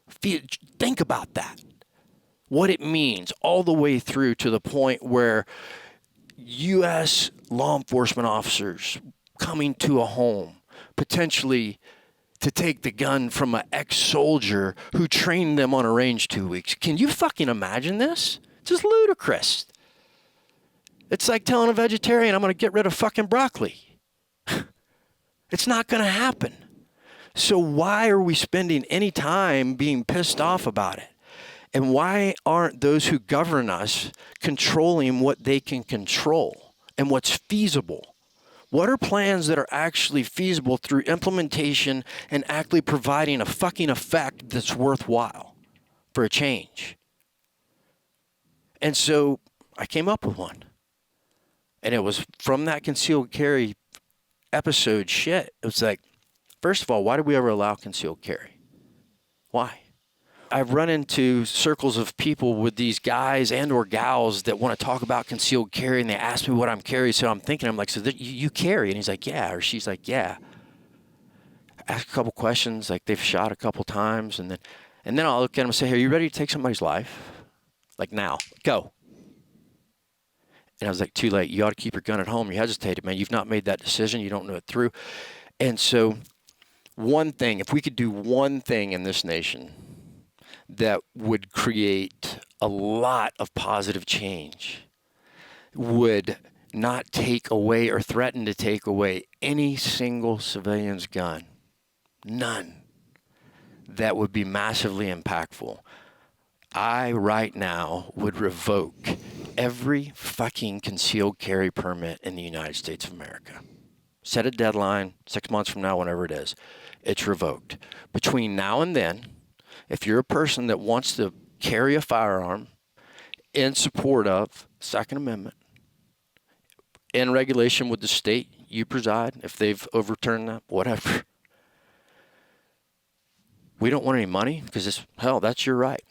Think about that. What it means all the way through to the point where U.S. law enforcement officers coming to a home, potentially to take the gun from an ex-soldier who trained them on a range 2 weeks. Can you fucking imagine this? It's just ludicrous. It's like telling a vegetarian, I'm going to get rid of fucking broccoli. It's not going to happen. So why are we spending any time being pissed off about it? And why aren't those who govern us controlling what they can control and what's feasible? What are plans that are actually feasible through implementation and actually providing a fucking effect that's worthwhile for a change? And so I came up with one. And it was from that concealed carry episode shit. It was like, first of all, why do we ever allow concealed carry? Why? I've run into circles of people with these guys and or gals that want to talk about concealed carry, and they ask me what I'm carrying. So I'm like, so you carry? And he's like, yeah. Or she's like, yeah. Ask a couple questions, like they've shot a couple times, and then I'll look at them and say, hey, are you ready to take somebody's life? Like, now, go. And I was like, too late. You ought to keep your gun at home. You hesitated, man. You've not made that decision. You don't know it through. And so one thing, if we could do one thing in this nation that would create a lot of positive change, would not take away or threaten to take away any single civilian's gun. None. That would be massively impactful. I, right now, would revoke every fucking concealed carry permit in the United States of America. Set a deadline, 6 months from now, whenever it is. It's revoked. Between now and then, if you're a person that wants to carry a firearm in support of Second Amendment, in regulation with the state you preside, if they've overturned that, whatever. We don't want any money because that's your right.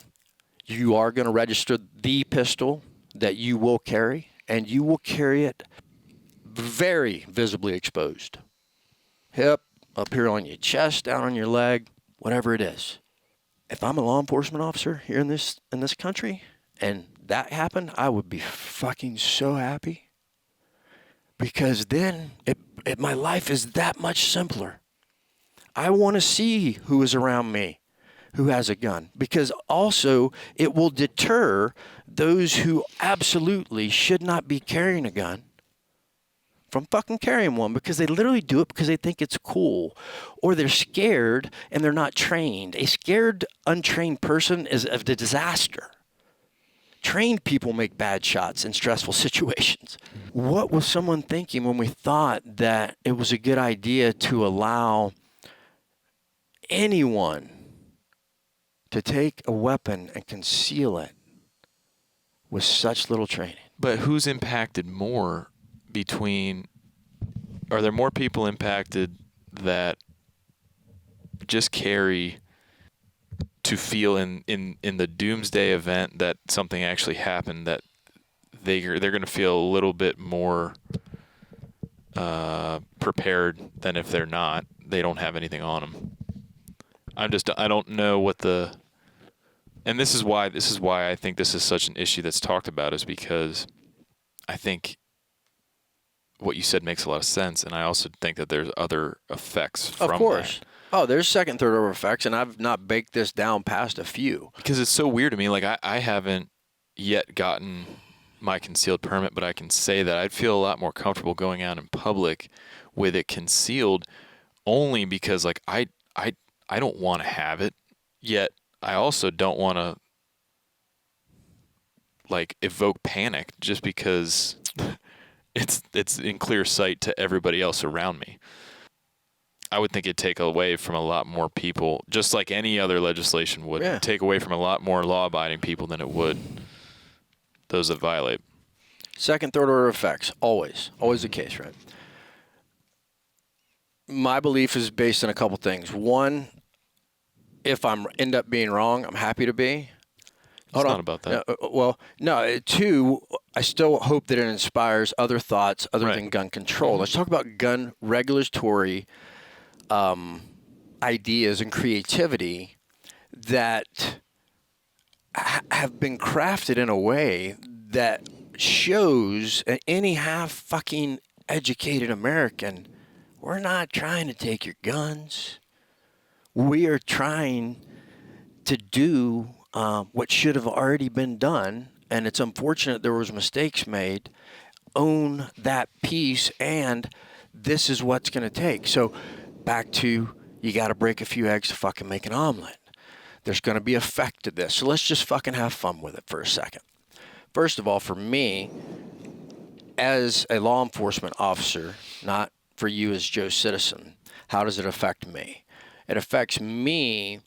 You are going to register the pistol that you will carry, and you will carry it very visibly exposed. Hip, up here on your chest, down on your leg, whatever it is. If I'm a law enforcement officer here in this country, and that happened, I would be fucking so happy. Because then my life is that much simpler. I want to see who is around me who has a gun, because also it will deter those who absolutely should not be carrying a gun from fucking carrying one, because they literally do it because they think it's cool, or they're scared and they're not trained. A scared, untrained person is a disaster. Trained people make bad shots in stressful situations. What was someone thinking when we thought that it was a good idea to allow anyone to take a weapon and conceal it with such little training. But who's impacted more are there more people impacted that just carry to feel in the doomsday event that something actually happened, that they're going to feel a little bit more prepared than if they don't have anything on them? I don't know what and this is why I think this is such an issue that's talked about, is because I think what you said makes a lot of sense, and I also think that there's other effects from that. Of course. Oh, there's second, third order effects, and I've not baked this down past a few. Because it's so weird to me. Like, I haven't yet gotten my concealed permit, but I can say that I'd feel a lot more comfortable going out in public with it concealed, only because, like, I don't want to have it, yet I also don't want to, like, evoke panic just because it's in clear sight to everybody else around me. I would think it'd take away from a lot more people, just like any other legislation would, take away from a lot more law-abiding people than it would those that violate. Second, third order effects, always the case, right? My belief is based on a couple things. One, if I end up being wrong, I'm happy to be. It's not about that. No. Two, I still hope that it inspires other thoughts other than gun control. Let's talk about gun regulatory ideas and creativity that have been crafted in a way that shows any half fucking educated American, we're not trying to take your guns. We are trying to do what should have already been done, and it's unfortunate there was mistakes made. Own that piece, and this is what's going to take. So back to, you got to break a few eggs to fucking make an omelet. There's going to be effect to this. So let's just fucking have fun with it for a second. First of all, for me, as a law enforcement officer, not for you as Joe Citizen, how does it affect me? It affects me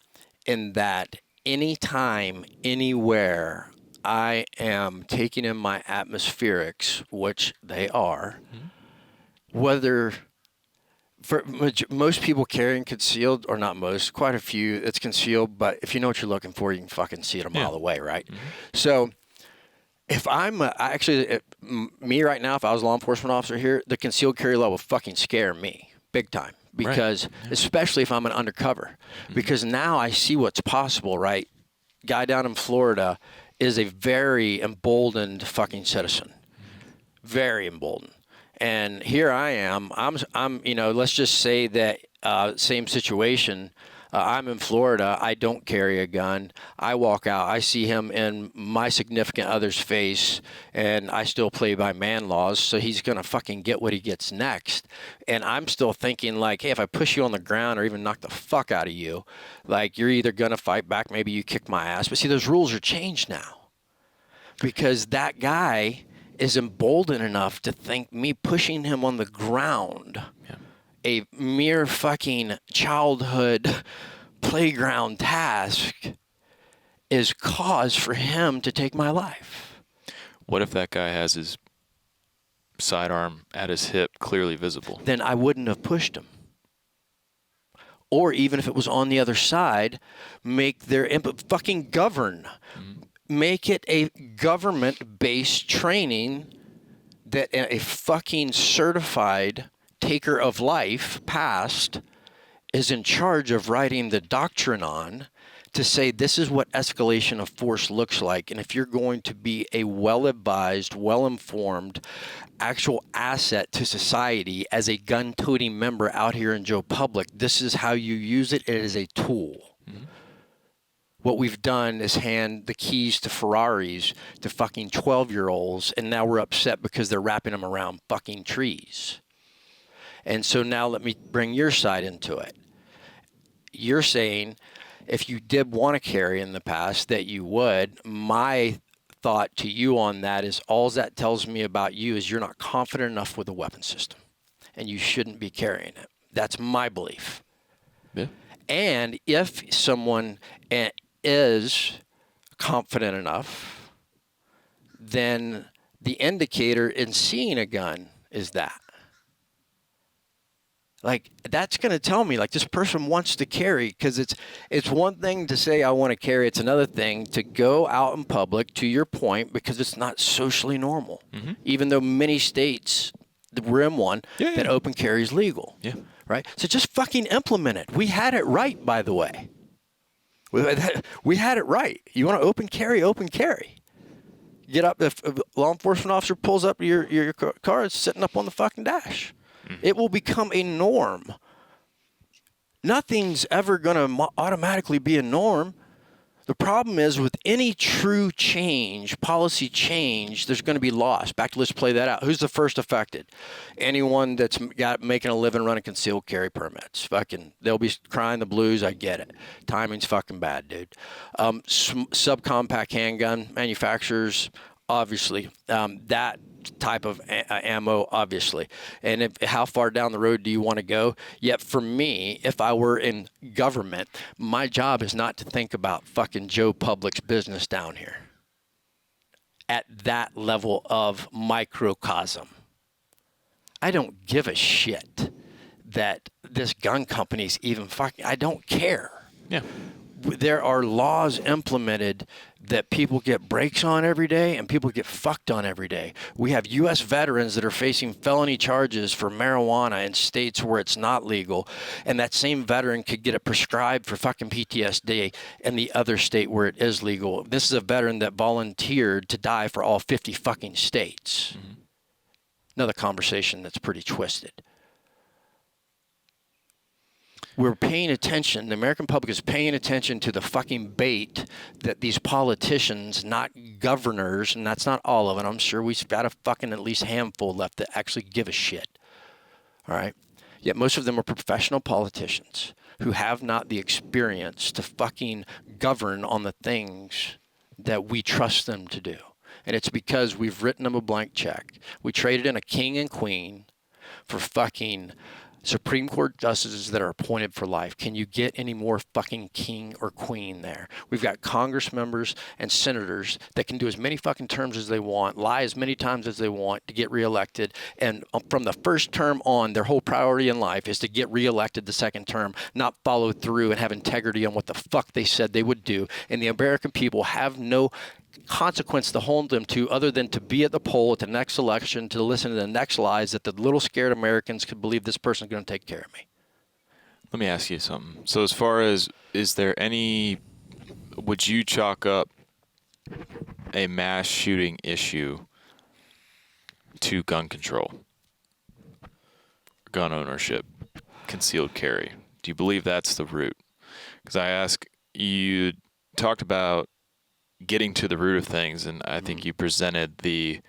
in that anytime, anywhere I am taking in my atmospherics, which they are, whether for most people carrying concealed, or not most, quite a few, it's concealed, but if you know what you're looking for, you can fucking see it a mile away, right? So if I'm me right now, if I was a law enforcement officer here, the concealed carry law would fucking scare me big time. Because especially if I'm an undercover, because now I see what's possible, right? Guy down in Florida is a very emboldened fucking citizen, very emboldened. And here I am. I'm let's just say that same situation. I'm in Florida. I don't carry a gun. I walk out. I see him in my significant other's face, and I still play by man laws, so he's going to fucking get what he gets next. And I'm still thinking, like, hey, if I push you on the ground or even knock the fuck out of you, like, you're either going to fight back, maybe you kick my ass. But see, those rules are changed now because that guy is emboldened enough to think me pushing him on the ground, a mere fucking childhood playground task, is cause for him to take my life. What if that guy has his sidearm at his hip clearly visible? Then I wouldn't have pushed him. Or even if it was on the other side, make their input, fucking govern. Make it a government-based training that a fucking certified taker of life, past, is in charge of writing the doctrine on to say this is what escalation of force looks like. And if you're going to be a well-advised, well-informed, actual asset to society as a gun-toting member out here in Joe Public, this is how you use it. It is a tool. What we've done is hand the keys to Ferraris to fucking 12-year-olds, and now we're upset because they're wrapping them around fucking trees. And so now let me bring your side into it. You're saying if you did want to carry in the past that you would. My thought to you on that is all that tells me about you is you're not confident enough with the weapon system, and you shouldn't be carrying it. That's my belief. Yeah. And if someone is confident enough, then the indicator in seeing a gun is that. Like, that's going to tell me, like, this person wants to carry, because it's one thing to say I want to carry. It's another thing to go out in public, to your point, because it's not socially normal. Mm-hmm. Even though many states, we're in one, that open carry is legal. Yeah. Right? So just fucking implement it. We had it right, by the way. We had it right. You want to open carry, open carry. Get up, if a law enforcement officer pulls up your car, it's sitting up on the fucking dash. It will become a norm. Nothing's ever going to automatically be a norm. The problem is with any true change, policy change, there's going to be loss. Let's play that out. Who's the first affected? Anyone that's making a living running concealed carry permits. Fucking, they'll be crying the blues. I get it. Timing's fucking bad, dude. Subcompact handgun manufacturers, obviously, that type of ammo, obviously. And how far down the road do you want to go? Yet for me, if I were in government, my job is not to think about fucking Joe Public's business down here at that level of microcosm. I don't give a shit that this gun company's even fucking, I don't care. Yeah. There are laws implemented that people get breaks on every day and people get fucked on every day. We have U.S. veterans that are facing felony charges for marijuana in states where it's not legal, and that same veteran could get it prescribed for fucking PTSD in the other state where it is legal. This is a veteran that volunteered to die for all 50 fucking states. Mm-hmm. Another conversation that's pretty twisted. We're paying attention, the American public is paying attention to the fucking bait that these politicians, not governors, and that's not all of it, I'm sure we've got a fucking at least handful left that actually give a shit. All right? Yet most of them are professional politicians who have not the experience to fucking govern on the things that we trust them to do. And it's because we've written them a blank check. We traded in a king and queen for fucking Supreme Court justices that are appointed for life. Can you get any more fucking king or queen there? We've got Congress members and senators that can do as many fucking terms as they want, lie as many times as they want to get reelected. And from the first term on, their whole priority in life is to get reelected the second term, not follow through and have integrity on what the fuck they said they would do. And the American people have no consequence to hold them to other than to be at the poll at the next election, to listen to the next lies that the little scared Americans could believe this person's going to take care of me. Let me ask you something. So as far as, would you chalk up a mass shooting issue to gun control, gun ownership, concealed carry? Do you believe that's the root? Because I ask, you talked about getting to the root of things, and I think you presented the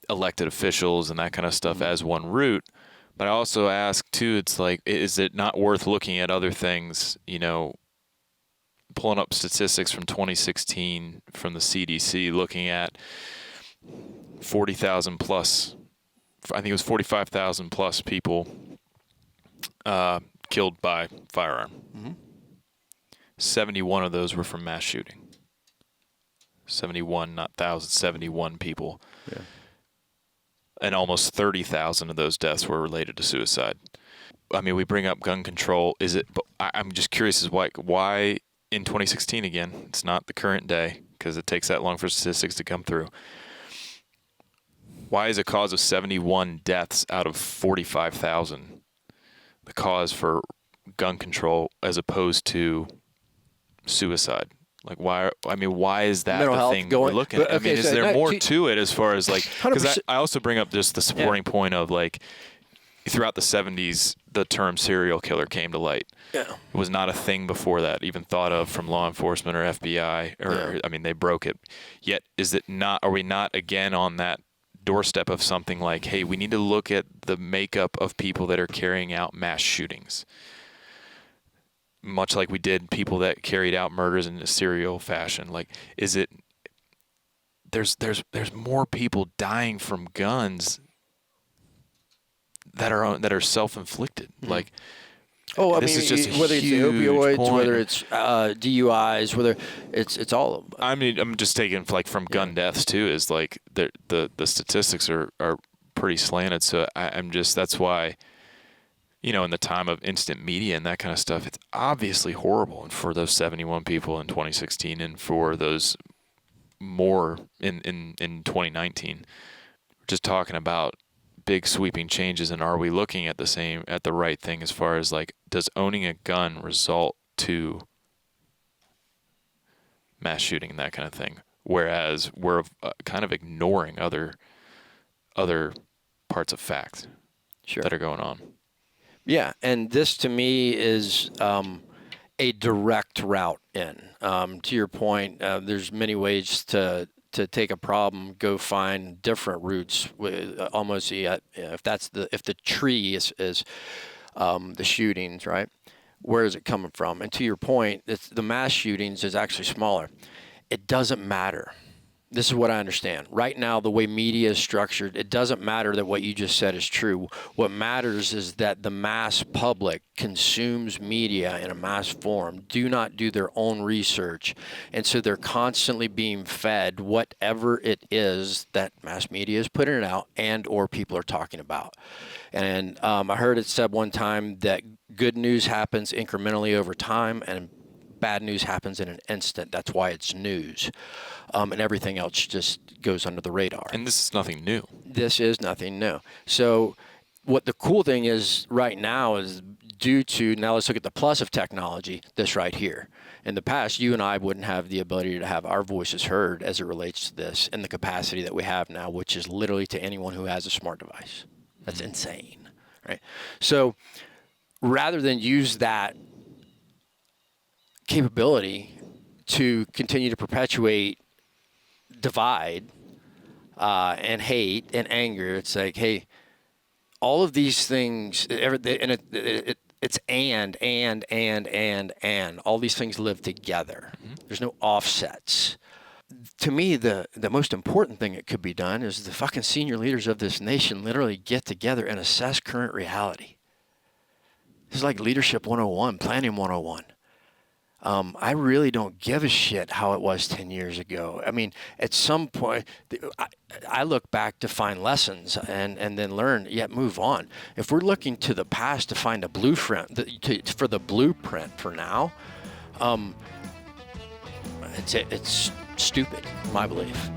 elected officials and that kind of stuff as one route. But I also ask too, it's like, is it not worth looking at other things, pulling up statistics from 2016 from the CDC, looking at 40,000 plus, I think it was 45,000 plus people killed by firearm. Mm-hmm. 71 of those were from mass shooting. 71, not thousands, 71 people. Yeah. And almost 30,000 of those deaths were related to suicide. I mean, we bring up gun control. I'm just curious as why in 2016 again, it's not the current day because it takes that long for statistics to come through. Why is a cause of 71 deaths out of 45,000 the cause for gun control as opposed to suicide? Like, why? I mean, why is that mental the thing we're looking at? I mean, is there more to it as far as like, because I also bring up just the supporting point of like, throughout the 70s, the term serial killer came to light. Yeah. It was not a thing before that, even thought of from law enforcement or FBI, I mean, they broke it. Yet, are we not again on that doorstep of something like, hey, we need to look at the makeup of people that are carrying out mass shootings? Much like we did people that carried out murders in a serial fashion. Like, is it, there's more people dying from guns that are self-inflicted. Mm-hmm. Like, Oh, I This mean, is just a whether it's the huge opioids, point. whether it's DUIs, whether it's all of them. I mean, I'm just taking like from gun deaths too. Is like the statistics are pretty slanted. So I'm just that's why, in the time of instant media and that kind of stuff, it's obviously horrible. And for those 71 people in 2016, and for those more in 2019, we're just talking about big sweeping changes. And are we looking at the right thing as far as like, does owning a gun result to mass shooting and that kind of thing? Whereas we're kind of ignoring other parts of fact that are going on. Yeah, and this to me is a direct route in. To your point, there's many ways to take a problem, go find different routes. Almost, if the tree is the shootings, right? Where is it coming from? And to your point, the mass shootings is actually smaller. It doesn't matter. This is what I understand. Right now, the way media is structured, it doesn't matter that what you just said is true. What matters is that the mass public consumes media in a mass form, do not do their own research. And so they're constantly being fed whatever it is that mass media is putting it out and or people are talking about. And I heard it said one time that good news happens incrementally over time and bad news happens in an instant. That's why it's news. And everything else just goes under the radar. And this is nothing new. This is nothing new. So what the cool thing is right now is now let's look at the plus of technology, this right here. In the past, you and I wouldn't have the ability to have our voices heard as it relates to this in the capacity that we have now, which is literally to anyone who has a smart device. That's insane, right? So rather than use that capability to continue to perpetuate divide and hate and anger, it's like, hey, all of these things, and it's and all these things live together. Mm-hmm. There's no offsets. To me, the most important thing that could be done is the fucking senior leaders of this nation literally get together and assess current reality. This is like leadership 101, planning 101. I really don't give a shit how it was 10 years ago. I mean, at some point, I look back to find lessons and then learn, yet move on. If we're looking to the past to find a blueprint, for the blueprint for now, it's stupid, in my belief.